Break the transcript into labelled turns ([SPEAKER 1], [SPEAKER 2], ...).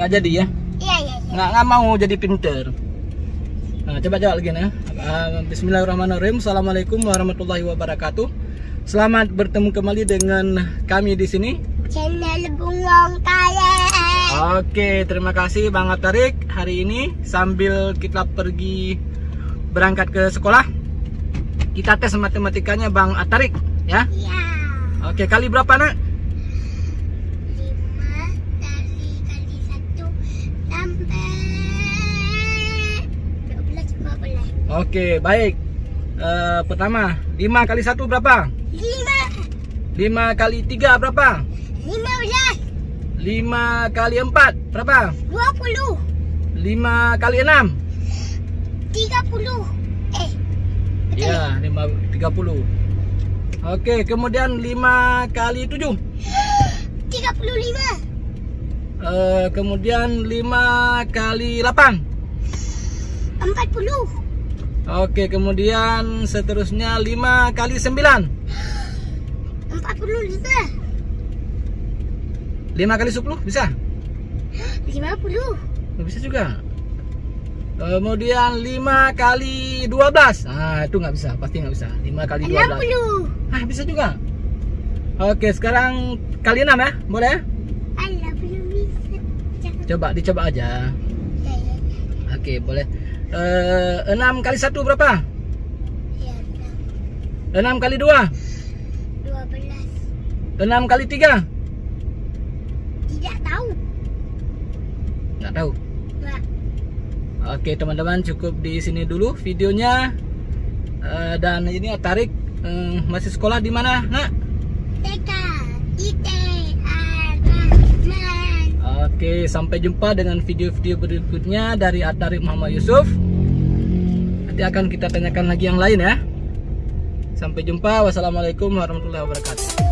[SPEAKER 1] nggak jadi ya?
[SPEAKER 2] Iya.
[SPEAKER 1] Nggak mau jadi pinter. Nah, coba lagi nih. Bismillahirrahmanirrahim. Assalamualaikum warahmatullahi wabarakatuh. Selamat bertemu kembali dengan kami di sini.
[SPEAKER 2] Channel Bungong Kale.
[SPEAKER 1] Oke, terima kasih Bang Atarik. Hari ini sambil kita pergi berangkat ke sekolah, kita tes matematikanya Bang Atarik ya.
[SPEAKER 2] Iya.
[SPEAKER 1] Oke, kali berapa nak?
[SPEAKER 2] 5 kali 1 sampai 12 12.
[SPEAKER 1] Oke, baik. Pertama, 5 kali 1 berapa? 5 kali 3 berapa?
[SPEAKER 2] 15.
[SPEAKER 1] 5 kali 4 berapa?
[SPEAKER 2] 20.
[SPEAKER 1] 5 kali 6?
[SPEAKER 2] 30.
[SPEAKER 1] Ya, 30. Oke, kemudian 5 kali 7?
[SPEAKER 2] 35.
[SPEAKER 1] Kemudian 5 kali 8?
[SPEAKER 2] 40.
[SPEAKER 1] Oke, kemudian seterusnya 5 kali 9?
[SPEAKER 2] 45.
[SPEAKER 1] 5 kali 10 bisa?
[SPEAKER 2] 50.
[SPEAKER 1] Bisa juga. Kemudian 5 kali 12. Nah, itu nggak bisa, pasti nggak bisa. 5 kali 12.
[SPEAKER 2] 60.
[SPEAKER 1] Bisa juga. Oke, sekarang kali 6 ya, boleh?
[SPEAKER 2] Alah, belum bisa.
[SPEAKER 1] Dicoba aja.
[SPEAKER 2] Ya.
[SPEAKER 1] Oke, boleh. 6 kali 1 berapa?
[SPEAKER 2] Ya,
[SPEAKER 1] 6 kali 2?
[SPEAKER 2] 12.
[SPEAKER 1] 6 kali 3?
[SPEAKER 2] Tidak tahu.
[SPEAKER 1] Nggak tahu.
[SPEAKER 2] Nggak.
[SPEAKER 1] Oke teman-teman, cukup di sini dulu videonya. Dan ini Atarik masih sekolah di mana, nak?
[SPEAKER 2] TK. Rahman.
[SPEAKER 1] Oke, sampai jumpa dengan video-video berikutnya dari Atarik Muhammad Yusuf. Nanti akan kita tanyakan lagi yang lain ya. Sampai jumpa. Wassalamualaikum warahmatullahi wabarakatuh.